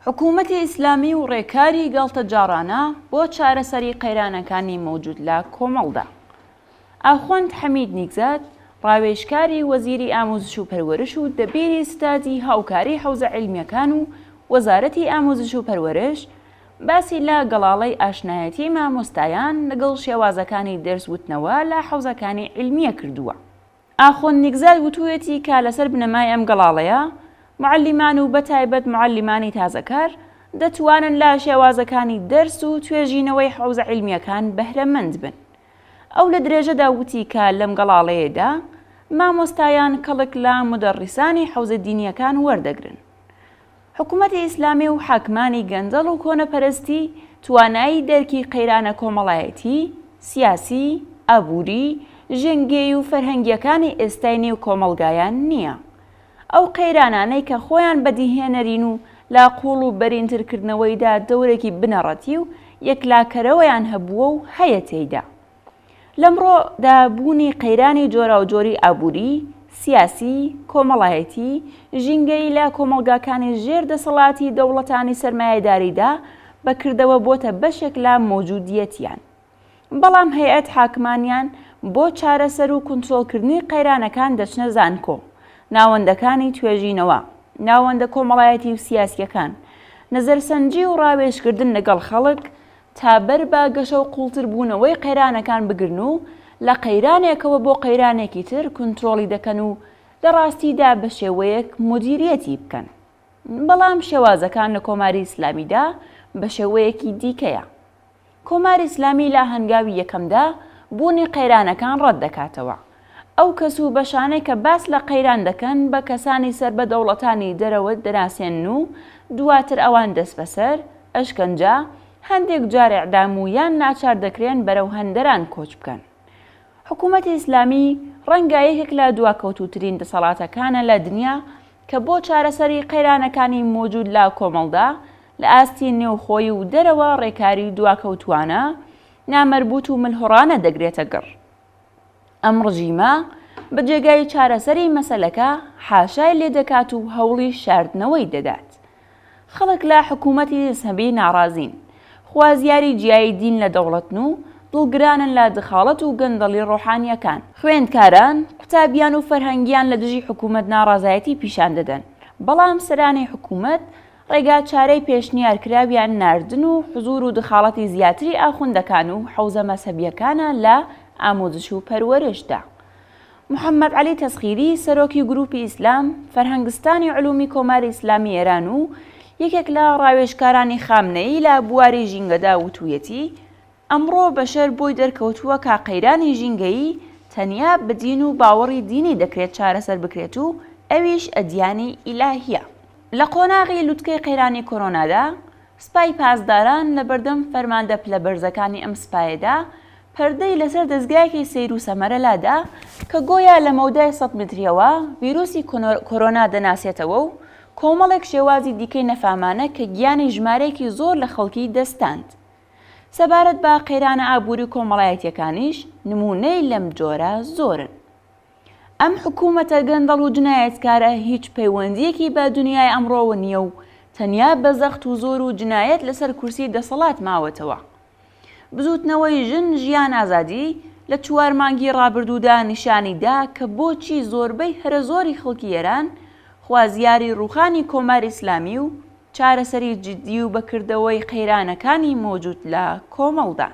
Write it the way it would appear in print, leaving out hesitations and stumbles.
حکوومەتی ئیسلامی و ڕێکاری گاڵتە جاڕانە بۆ چارەسەری قەیرانەکانی مەوجود لە کۆمەڵدا. ئاخوەند حەمید نیگزات، ڕاوێژکاری وەزیری ئامۆزش و پەروەرش و دەبیری ستاتی هاوکاری حەوزە عیلمیەکان و وەزارەتی ئامۆزش و پەروەرش، باسی لە گەڵاڵەی ئاشنایەتی مامۆستایان لەگەڵ شێوازەکانی دەرس وتنەوە لە حەوزەکانی عیلمیە کردووە. ئاخوەند نیگزات وتوویەتی کە لەسەر بنەمای ئەم گەڵاڵەیە معلمان و بەتایبەت معلمانی تازەکار دەتوانن لە شێوازەکانی دەرس و توێژینەوەی حەوزە عیلمیەکان بەهرەمەند بن. ئەو لە درێژەدا وتی کە لەم گەڵاڵەیەدا مامۆستایان کەڵک لە مدەڕیسانی حەوزە دینیەکان وەردەگرن. حکوومەتی ئیسلامی و حاکمانی گەندەڵ و کۆنەپەرستی توانایی دەرکی قەیرانە کۆمەڵایەتی، سیاسی، ئابووری، ژەنگێی و فەرهەنگیەکانی ئێستای نێو کۆمەڵگایان نییە. ئەو قەیرانانەی کە خۆیان بەدیهێنەرین و لا قوڵ و بەرینترکردنەوەیدا دەورێکی بنەڕەتی و یەکلاکەرەوەیان هەبووە و هەیە تێیدا. لەمڕۆدا بوونی قەیرانی جۆراوجۆری ئابووری، سیاسی، کۆمەڵایەتی، ژینگەی لە کۆمەڵگاکانی ژێر دەسەڵاتی دەوڵەتانی سەرمایەداریدا بەکردەوە بۆتە بەشێک لە مۆجودیەتیان. بەڵام هەیئەت حاکمانیان بۆ چارەسەر و کونترۆڵکردنی قەیرانەکان دەچنە زانکۆ، ناوەندەکانی توێژینەوە، ناوەندە کۆمەڵایەتی و سیاسیەکان، نەزەرسەنجی و ڕاوێژکردن لەگەڵ خەڵک تا بەر بە گەشە و قوڵتر بوونەوەی قەیرانەکان بگرن و لە قەیرانێکەوە بۆ قەیرانێکی تر کونترۆڵی دەکەن و لە ڕاستیدا بە شێوەیەک مدیریەتی بکەن. بەڵام شێوازەکان لە کۆماری ئیسلامیدا بە شێوەیەکی دیکەیە. کۆماری ئیسلامی لە هەنگاوی یەکەمدا بوونی قەیرانەکان ڕەت دەکاتەوە. ئەو کەس و بەشانەی کە باس لە قەیران دەکەن بە کەسانی سەر بە دەوڵەتانی دەرەوە دەناسێن و دواتر ئەوان دەست بەسەر، ئەشکەنجە، هەندێک جار ئیعدام و یان ناچار دەکرێن بەرەو هەندەران کۆچ بکەن. حکوومەتی ئیسلامی ڕەنگە یەکێک لە دواکەوتووترین دەسەڵاتەکانە لە دنیا کە بۆ چارەسەری قەیرانەکانی مۆجود لە کۆمەڵدا لە ئاستی نێوخۆی و دەرەوە ڕێکاری دواکەوتوانە، نامەربوط و ملهوڕانە دەگرێتە گەڕ. ئەم ڕژیمە بە جێگای چارەسەری مەسەلەکە حاشای لێ دەکات و هەوڵی شاردنەوەی دەدات. خەڵک لە حکوومەتی سەبی ناڕازین، خوازیاری جیایی دین لە دەوڵەتن و دڵگرانن لە دخاڵەت و گەندەڵی ڕۆحانیەکان. خوێندکاران، قوتابیان و فەرهەنگیان لە دژی حکوومەت ناڕازایەتی پیشان دەدەن، بەڵام سەرانی حکوومەت ڕێگا چارەی پێشنیارکراویان ناردن و حزور و دخاڵەتی زیاتری ئاخوندەکان و حەوزە مەسەبیەکانە لە ئامۆزش و پەروەرشدا. محەممەد عەلی تەسخیری، سەرۆکی گروپی ئیسلام، فەرهەنگستانی علومی کۆماری ئیسلامی ئێران و یەکێک لە ڕاوێژکارانی خامنەیی لە بواری ژینگەدا وتوویەتی ئەمڕۆ بەشەر بۆی دەرکەوتووە کە قەیرانی ژینگەیی تەنیا بەدین و باوەڕی دینی دەکرێت چارەسەر بکرێت و ئەویش ئەدیانی ئیلاهیە. لە قۆناغی لوتکەی قەیرانی کۆرۆنادا سپای پاسداران لە بەردەم فەرماندە پلە بەرزەکانی ئەم سپایەدا پەردەی لەسەر دەستگایەکی سەیر و سەمەرە لادا کە گۆیا لە مەودای 100 متریەوە ڤیرۆسی کۆرۆنا دەناسێتەوە و کۆمەڵێک شێوازی دیکەی نەفامانە کە گیانی ژمارەیەکی زۆر لە خەڵکی دەستاند. سەبارەت بە قەیرانە ئابووری کۆمەڵایەتیەکانیش نمونەی لەم جۆرە زۆرن. ئەم حکوومەتە گەندەڵ و جنایەتکارە هیچ پەیوەندیەکی بە دنیای ئەمڕۆوە نییە و تەنیا بە زەخت و زۆر و جنایەت لەسەر کورسی دەسەڵات ماوەتەوە. بزوتنەوەی ژن ژیان ئازادی لە 4 مانگی ڕابردوودا نیشانیدا کە بۆچی زۆربەی هەرە زۆری خەڵکی ئێران خوازیاری ڕوخانی کۆماری ئیسلامی و چارەسەری جددی و بەکردەوەی قەیرانەکانی مۆجود لە کۆمەڵدا.